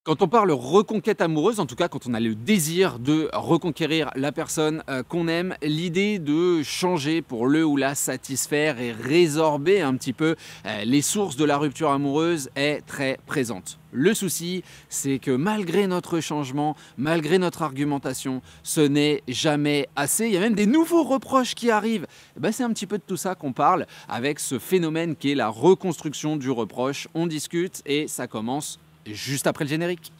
Quand on parle reconquête amoureuse, en tout cas quand on a le désir de reconquérir la personne qu'on aime, l'idée de changer pour le ou la satisfaire et résorber un petit peu les sources de la rupture amoureuse est très présente. Le souci, c'est que malgré notre changement, malgré notre argumentation, ce n'est jamais assez. Il y a même des nouveaux reproches qui arrivent. Eh ben, c'est un petit peu de tout ça qu'on parle avec ce phénomène qui est la reconstruction du reproche. On discute et ça commence juste après le générique.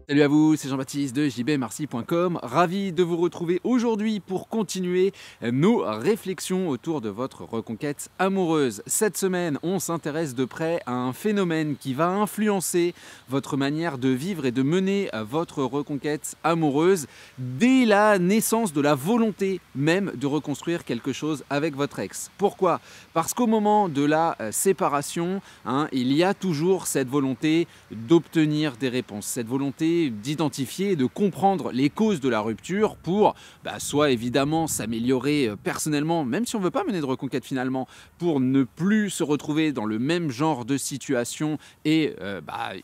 Salut à vous, c'est Jean-Baptiste de jbmarcy.com. Ravi de vous retrouver aujourd'hui pour continuer nos réflexions autour de votre reconquête amoureuse. Cette semaine, on s'intéresse de près à un phénomène qui va influencer votre manière de vivre et de mener votre reconquête amoureuse dès la naissance de la volonté même de reconstruire quelque chose avec votre ex. Pourquoi? Parce qu'au moment de la séparation, il y a toujours cette volonté d'obtenir des réponses, cette volonté d'identifier et de comprendre les causes de la rupture pour soit évidemment s'améliorer personnellement, même si on ne veut pas mener de reconquête finalement, pour ne plus se retrouver dans le même genre de situation et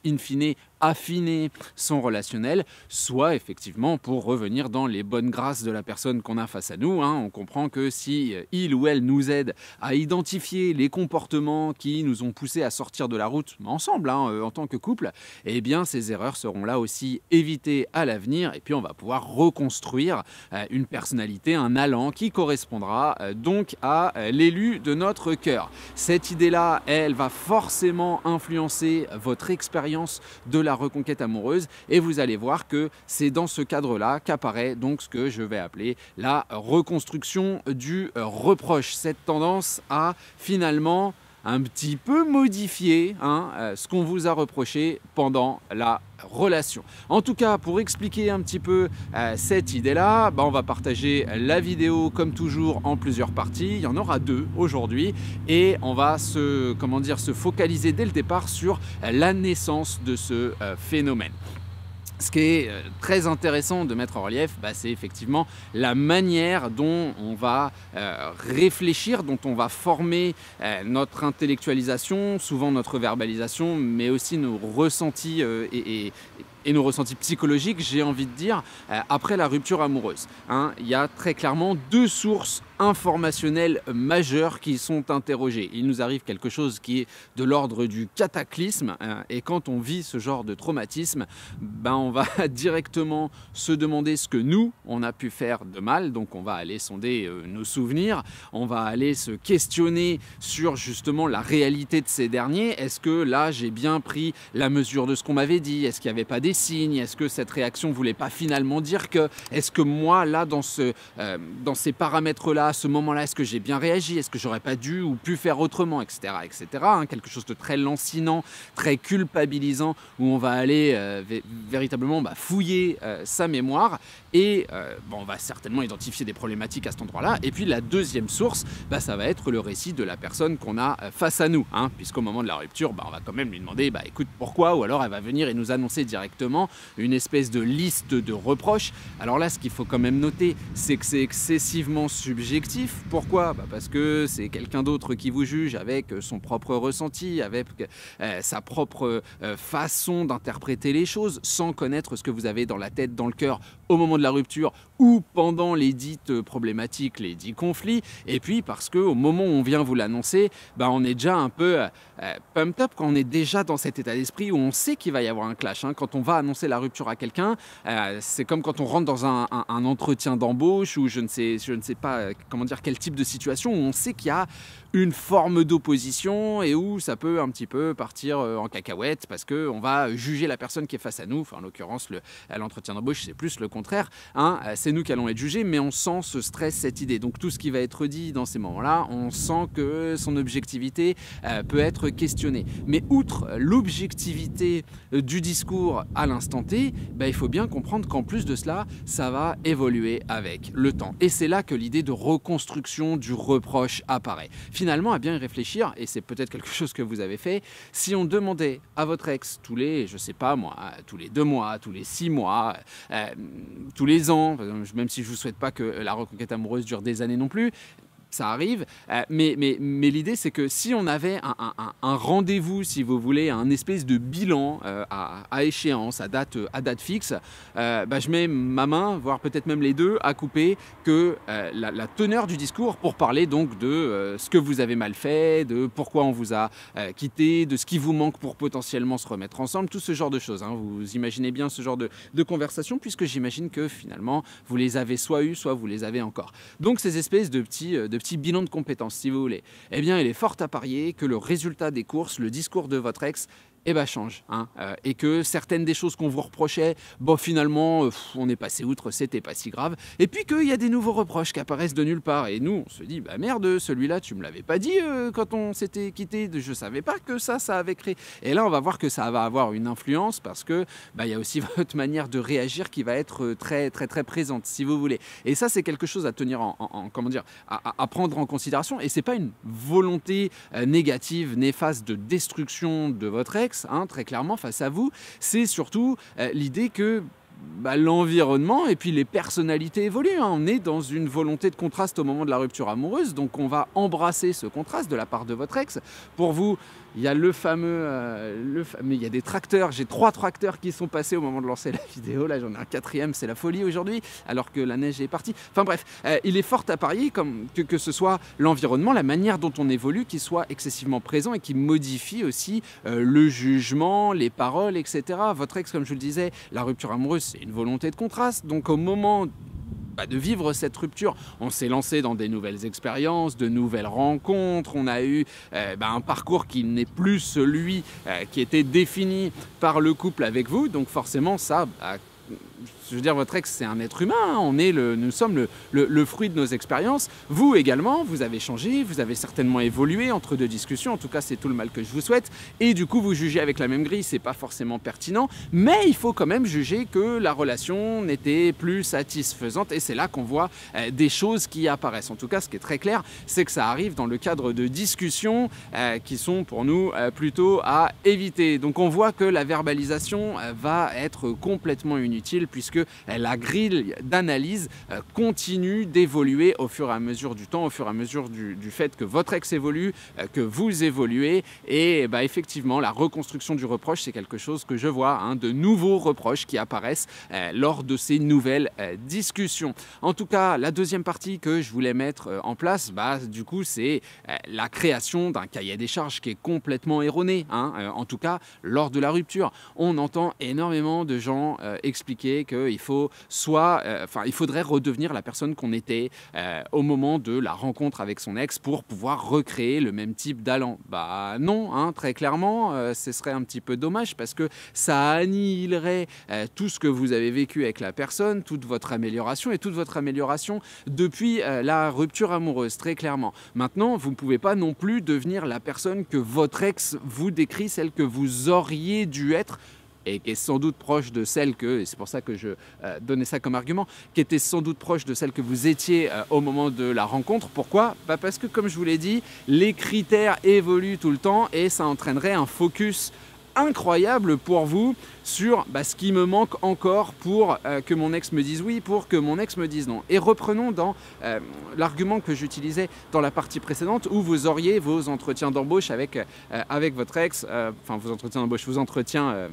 in fine affiner son relationnel, soit effectivement pour revenir dans les bonnes grâces de la personne qu'on a face à nous. On comprend que si il ou elle nous aide à identifier les comportements qui nous ont poussés à sortir de la route ensemble, en tant que couple, eh bien ces erreurs seront là aussi évitées à l'avenir et puis on va pouvoir reconstruire une personnalité, un allant qui correspondra donc à l'élu de notre cœur. Cette idée-là, elle va forcément influencer votre expérience de la reconquête amoureuse et vous allez voir que c'est dans ce cadre-là qu'apparaît donc ce que je vais appeler la reconstruction du reproche. Cette tendance à finalement un petit peu modifier ce qu'on vous a reproché pendant la relation. En tout cas, pour expliquer un petit peu cette idée-là, on va partager la vidéo comme toujours en plusieurs parties. Il y en aura deux aujourd'hui et on va se focaliser dès le départ sur la naissance de ce phénomène. Ce qui est très intéressant de mettre en relief, c'est effectivement la manière dont on va réfléchir, dont on va former notre intellectualisation, souvent notre verbalisation, mais aussi nos ressentis et nos ressentis psychologiques, j'ai envie de dire, après la rupture amoureuse. Il y a très clairement deux sources informationnelles majeures qui sont interrogées. Il nous arrive quelque chose qui est de l'ordre du cataclysme et quand on vit ce genre de traumatisme, on va directement se demander ce que nous, on a pu faire de mal. Donc on va aller sonder nos souvenirs, on va aller se questionner sur justement la réalité de ces derniers. Est-ce que là j'ai bien pris la mesure de ce qu'on m'avait dit? Est-ce qu'il n'y avait pas des signes? Est-ce que cette réaction ne voulait pas finalement dire que? Est-ce que moi là dans ces paramètres-là, à ce moment-là, est-ce que j'ai bien réagi? Est-ce que j'aurais pas dû ou pu faire autrement, etc. etc. Quelque chose de très lancinant, très culpabilisant, où on va aller véritablement fouiller sa mémoire et on va certainement identifier des problématiques à cet endroit-là. Et puis la deuxième source, ça va être le récit de la personne qu'on a face à nous, puisqu'au moment de la rupture, on va quand même lui demander écoute, pourquoi? Ou alors elle va venir et nous annoncer directement une espèce de liste de reproches. Alors là, ce qu'il faut quand même noter, c'est que c'est excessivement subjectif. Pourquoi? Parce que c'est quelqu'un d'autre qui vous juge avec son propre ressenti, avec sa propre façon d'interpréter les choses, sans connaître ce que vous avez dans la tête, dans le cœur, au moment de la rupture ou pendant les dites problématiques, les dits conflits. Et puis parce qu'au moment où on vient vous l'annoncer, on est déjà un peu pumped up, quand on est déjà dans cet état d'esprit où on sait qu'il va y avoir un clash. Quand on va annoncer la rupture à quelqu'un, c'est comme quand on rentre dans un entretien d'embauche ou je ne sais pas quel type de situation où on sait qu'il y a une forme d'opposition et où ça peut un petit peu partir en cacahuète parce qu'on va juger la personne qui est face à nous. En l'occurrence, l'entretien d'embauche, c'est plus le contraire. C'est nous qui allons être jugés, mais on sent ce stress, cette idée. Donc tout ce qui va être dit dans ces moments-là, on sent que son objectivité peut être questionnée. Mais outre l'objectivité du discours à l'instant T, il faut bien comprendre qu'en plus de cela, ça va évoluer avec le temps. Et c'est là que l'idée de reconstruction du reproche apparaît. Finalement, à bien y réfléchir, et c'est peut-être quelque chose que vous avez fait, si on demandait à votre ex tous les, je sais pas moi, tous les 2 mois, tous les 6 mois, tous les ans, même si je vous souhaite pas que la reconquête amoureuse dure des années non plus, ça arrive, mais l'idée c'est que si on avait un rendez-vous, si vous voulez, un espèce de bilan à échéance, à date fixe, je mets ma main, voire peut-être même les deux, à couper que la teneur du discours pour parler donc de ce que vous avez mal fait, de pourquoi on vous a quitté, de ce qui vous manque pour potentiellement se remettre ensemble, tout ce genre de choses. Hein. Vous imaginez bien ce genre de conversation, puisque j'imagine que finalement vous les avez soit eu, soit vous les avez encore. Donc ces espèces de petits bilans de compétences, si vous voulez, eh bien il est fort à parier que le résultat des courses, le discours de votre ex, change. Hein, et que certaines des choses qu'on vous reprochait, finalement, on est passé outre, c'était pas si grave. Et puis qu'il y a des nouveaux reproches qui apparaissent de nulle part. Et nous, on se dit, merde, celui-là, tu me l'avais pas dit quand on s'était quitté. Je savais pas que ça avait créé. Et là, on va voir que ça va avoir une influence parce que il y a aussi votre manière de réagir qui va être très, très, très présente, si vous voulez. Et ça, c'est quelque chose à tenir comment dire, à prendre en considération. Et c'est pas une volonté négative, néfaste de destruction de votre ex. Hein, très clairement face à vous, c'est surtout l'idée que l'environnement et puis les personnalités évoluent. Hein. On est dans une volonté de contraste au moment de la rupture amoureuse, donc on va embrasser ce contraste de la part de votre ex. Pour vous, il y a le fameux, il y a des tracteurs, j'ai 3 tracteurs qui sont passés au moment de lancer la vidéo, là j'en ai un 4e, c'est la folie aujourd'hui, alors que la neige est partie. Enfin bref, il est fort à parier que ce soit l'environnement, la manière dont on évolue, qui soit excessivement présent et qui modifie aussi le jugement, les paroles, etc. Votre ex, comme je vous le disais, la rupture amoureuse, c'est une volonté de contraste, donc au moment de vivre cette rupture, on s'est lancé dans des nouvelles expériences, de nouvelles rencontres, on a eu un parcours qui n'est plus celui qui était défini par le couple avec vous, donc forcément ça, je veux dire, votre ex, c'est un être humain, hein. Nous sommes le fruit de nos expériences. Vous également, vous avez changé, vous avez certainement évolué entre 2 discussions, en tout cas c'est tout le mal que je vous souhaite, et du coup vous jugez avec la même grille, c'est pas forcément pertinent, mais il faut quand même juger que la relation n'était plus satisfaisante, et c'est là qu'on voit des choses qui apparaissent. En tout cas, ce qui est très clair, c'est que ça arrive dans le cadre de discussions qui sont pour nous plutôt à éviter. Donc on voit que la verbalisation va être complètement inutile, puisque la grille d'analyse continue d'évoluer au fur et à mesure du temps, au fur et à mesure du fait que votre ex évolue, que vous évoluez, et effectivement la reconstruction du reproche, c'est quelque chose que je vois, hein, de nouveaux reproches qui apparaissent lors de ces nouvelles discussions. En tout cas, la deuxième partie que je voulais mettre en place, du coup, c'est la création d'un cahier des charges qui est complètement erroné, hein, en tout cas lors de la rupture. On entend énormément de gens expliquer qu'il faut il faudrait redevenir la personne qu'on était au moment de la rencontre avec son ex pour pouvoir recréer le même type d'allant. Non, hein, très clairement, ce serait un petit peu dommage parce que ça annihilerait tout ce que vous avez vécu avec la personne, toute votre amélioration et toute votre amélioration depuis la rupture amoureuse, très clairement. Maintenant, vous ne pouvez pas non plus devenir la personne que votre ex vous décrit, celle que vous auriez dû être, et qui est sans doute proche de celle que, et c'est pour ça que je donnais ça comme argument, qui était sans doute proche de celle que vous étiez au moment de la rencontre. Pourquoi ? Parce que, comme je vous l'ai dit, les critères évoluent tout le temps et ça entraînerait un focus incroyable pour vous sur ce qui me manque encore pour que mon ex me dise oui, pour que mon ex me dise non. Et reprenons dans l'argument que j'utilisais dans la partie précédente où vous auriez vos entretiens d'embauche avec votre ex, vos entretiens d'embauche, vos entretiens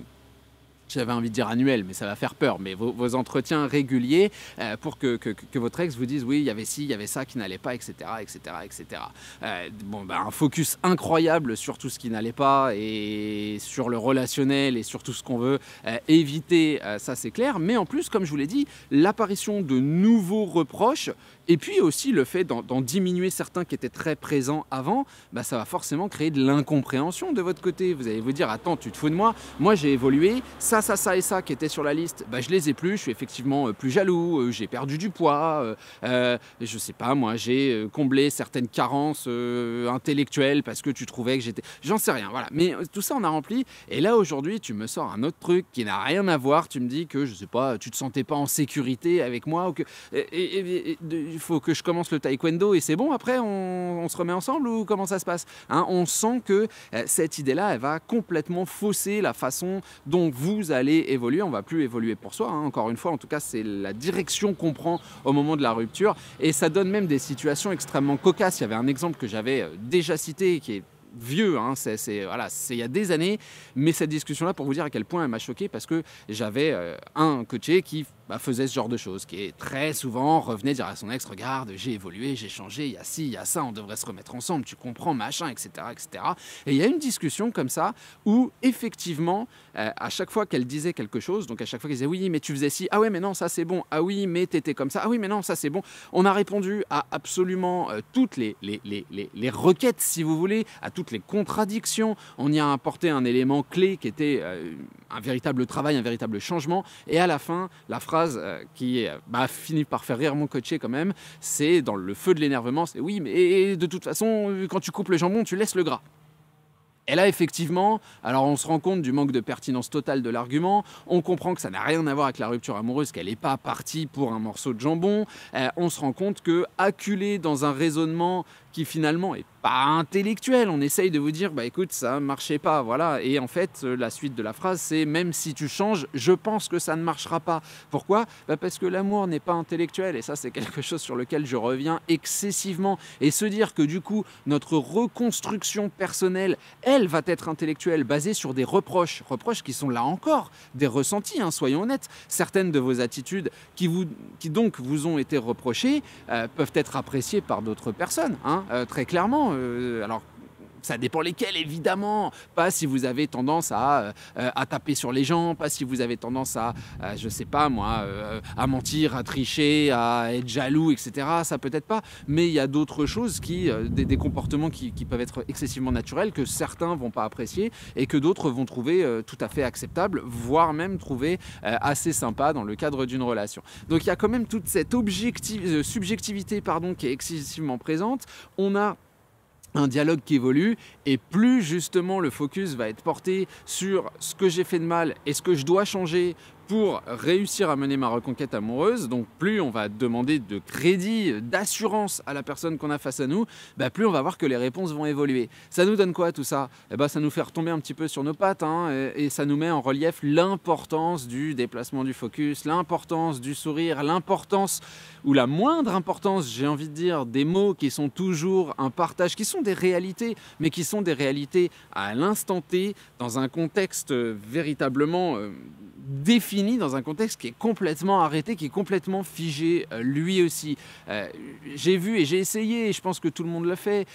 j'avais envie de dire annuel, mais ça va faire peur, mais vos entretiens réguliers pour que votre ex vous dise oui, il y avait ci, il y avait ça qui n'allait pas, etc. etc., etc. Un focus incroyable sur tout ce qui n'allait pas et sur le relationnel et sur tout ce qu'on veut éviter, ça c'est clair, mais en plus, comme je vous l'ai dit, l'apparition de nouveaux reproches et puis aussi le fait d'en diminuer certains qui étaient très présents avant, ça va forcément créer de l'incompréhension de votre côté. Vous allez vous dire, attends, tu te fous de moi j'ai évolué, ça et ça qui étaient sur la liste, je les ai plus, je suis effectivement plus jaloux, j'ai perdu du poids, je sais pas, moi j'ai comblé certaines carences intellectuelles parce que tu trouvais que j'étais... J'en sais rien, voilà. Mais tout ça on a rempli, et là aujourd'hui tu me sors un autre truc qui n'a rien à voir, tu me dis que, je sais pas, tu te sentais pas en sécurité avec moi, ou que... il faut que je commence le taekwondo et c'est bon, après on se remet ensemble, ou comment ça se passe, hein? On sent que cette idée-là, elle va complètement fausser la façon dont vous vous allez évoluer, on ne va plus évoluer pour soi, hein. Encore une fois, en tout cas, c'est la direction qu'on prend au moment de la rupture. Et ça donne même des situations extrêmement cocasses. Il y avait un exemple que j'avais déjà cité, qui est vieux, hein, c'est il y a des années, mais cette discussion-là, pour vous dire à quel point elle m'a choqué, parce que j'avais un coaché qui faisait ce genre de choses, qui est très souvent revenait dire à son ex, regarde, j'ai évolué, j'ai changé, il y a ci, il y a ça, on devrait se remettre ensemble, tu comprends, machin, etc., etc. Et il y a une discussion comme ça où effectivement, à chaque fois qu'elle disait quelque chose, donc à chaque fois qu'elle disait oui, mais tu faisais ci, ah ouais, mais non, ça c'est bon, ah oui, mais t'étais comme ça, ah oui, mais non, ça c'est bon. On a répondu à absolument toutes les requêtes, si vous voulez, à toutes les contradictions. On y a apporté un élément clé qui était un véritable travail, un véritable changement. Et à la fin, la phrase qui finit par faire rire mon coaché quand même, c'est dans le feu de l'énervement, c'est oui, mais de toute façon, quand tu coupes le jambon, tu laisses le gras. Et là, effectivement, alors on se rend compte du manque de pertinence totale de l'argument, on comprend que ça n'a rien à voir avec la rupture amoureuse, qu'elle n'est pas partie pour un morceau de jambon, on se rend compte que, acculé dans un raisonnement qui finalement est pas intellectuel, on essaye de vous dire, écoute, ça marchait pas, voilà. Et en fait, la suite de la phrase, c'est même si tu changes, je pense que ça ne marchera pas. Pourquoi ? Parce que l'amour n'est pas intellectuel, et ça, c'est quelque chose sur lequel je reviens excessivement. Et se dire que du coup, notre reconstruction personnelle, elle va être intellectuelle, basée sur des reproches qui sont là encore des ressentis, hein, soyons honnêtes. Certaines de vos attitudes qui donc vous ont été reprochées peuvent être appréciées par d'autres personnes, hein, très clairement. Alors, ça dépend lesquels, évidemment. Pas si vous avez tendance à taper sur les gens, pas si vous avez tendance à je sais pas moi, à mentir, à tricher, à être jaloux, etc. Ça peut-être pas. Mais il y a d'autres choses des comportements qui peuvent être excessivement naturels, que certains vont pas apprécier et que d'autres vont trouver tout à fait acceptable, voire même trouver assez sympa dans le cadre d'une relation. Donc il y a quand même toute cette subjectivité qui est excessivement présente. On a un dialogue qui évolue, et plus justement le focus va être porté sur ce que j'ai fait de mal et ce que je dois changer pour réussir à mener ma reconquête amoureuse, donc plus on va demander de crédit, d'assurance à la personne qu'on a face à nous, plus on va voir que les réponses vont évoluer. Ça nous donne quoi tout ça ? Ça nous fait retomber un petit peu sur nos pattes, hein, et ça nous met en relief l'importance du déplacement du focus, l'importance du sourire, l'importance, ou la moindre importance, j'ai envie de dire, des mots qui sont toujours un partage, qui sont des réalités, mais qui sont des réalités à l'instant T, dans un contexte véritablement défini, dans un contexte qui est complètement arrêté, qui est complètement figé lui aussi. J'ai vu et j'ai essayé, et je pense que tout le monde le fait,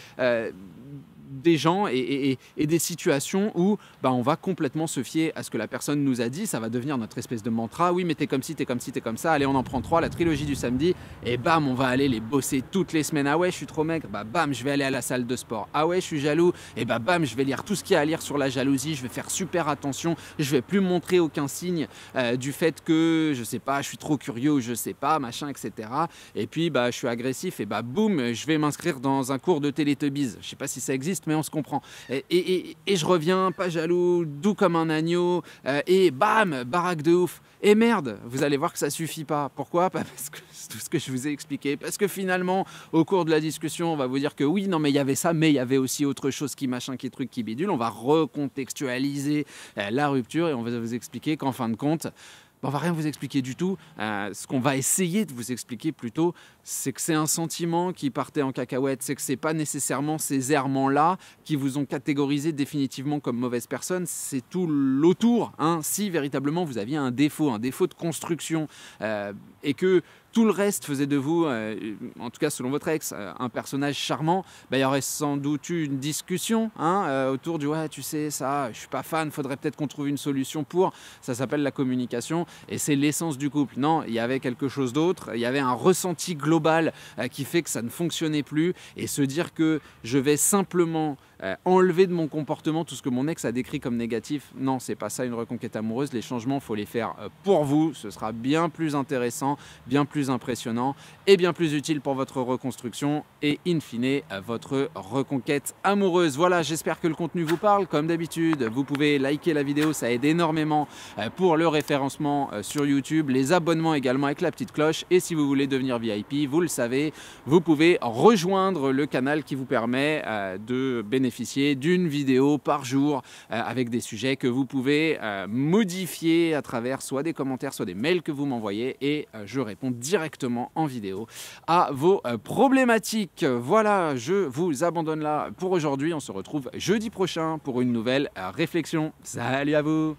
des gens et des situations où on va complètement se fier à ce que la personne nous a dit. Ça va devenir notre espèce de mantra. Oui, mais t'es comme ci, t'es comme ci, t'es comme ça. Allez, on en prend 3, la trilogie du samedi. Et bam, on va aller les bosser toutes les semaines. Ah ouais, je suis trop maigre. Bam, je vais aller à la salle de sport. Ah ouais, je suis jaloux. Et bam, je vais lire tout ce qu'il y a à lire sur la jalousie. Je vais faire super attention. Je vais plus montrer aucun signe du fait que, je sais pas, je suis trop curieux ou je sais pas, machin, etc. Et puis, je suis agressif. Et boum, je vais m'inscrire dans un cours de Télétubbies. Je sais pas si ça existe, mais on se comprend. Et je reviens, pas jaloux, doux comme un agneau, et bam, baraque de ouf. Et merde, vous allez voir que ça suffit pas. Pourquoi ? Parce que c'est tout ce que je vous ai expliqué. Parce que finalement, au cours de la discussion, on va vous dire que oui, non, mais il y avait ça, mais il y avait aussi autre chose qui machin, qui truc, qui bidule. On va recontextualiser la rupture et on va vous expliquer qu'en fin de compte, on va rien vous expliquer du tout. Ce qu'on va essayer de vous expliquer plutôt, c'est que c'est un sentiment qui partait en cacahuète. C'est que c'est pas nécessairement ces errements-là qui vous ont catégorisé définitivement comme mauvaise personne. C'est tout l'autour. Hein. Si véritablement vous aviez un défaut de construction, et que tout le reste faisait de vous, en tout cas selon votre ex, un personnage charmant, il y aurait sans doute eu une discussion autour du « ouais, tu sais, ça, je suis pas fan, faudrait peut-être qu'on trouve une solution pour ». Ça s'appelle la communication et c'est l'essence du couple. Non, il y avait quelque chose d'autre, il y avait un ressenti global qui fait que ça ne fonctionnait plus, et se dire que je vais simplement enlever de mon comportement tout ce que mon ex a décrit comme négatif, non, c'est pas ça une reconquête amoureuse. Les changements, il faut les faire pour vous, ce sera bien plus intéressant, bien plus impressionnant et bien plus utile pour votre reconstruction et in fine votre reconquête amoureuse. Voilà, j'espère que le contenu vous parle. Comme d'habitude, vous pouvez liker la vidéo, ça aide énormément pour le référencement sur YouTube, les abonnements également avec la petite cloche, et si vous voulez devenir VIP, vous le savez, vous pouvez rejoindre le canal qui vous permet de bénéficier bénéficier d'une vidéo par jour avec des sujets que vous pouvez modifier à travers soit des commentaires, soit des mails que vous m'envoyez et je réponds directement en vidéo à vos problématiques. Voilà, je vous abandonne là pour aujourd'hui. On se retrouve jeudi prochain pour une nouvelle réflexion. Salut à vous!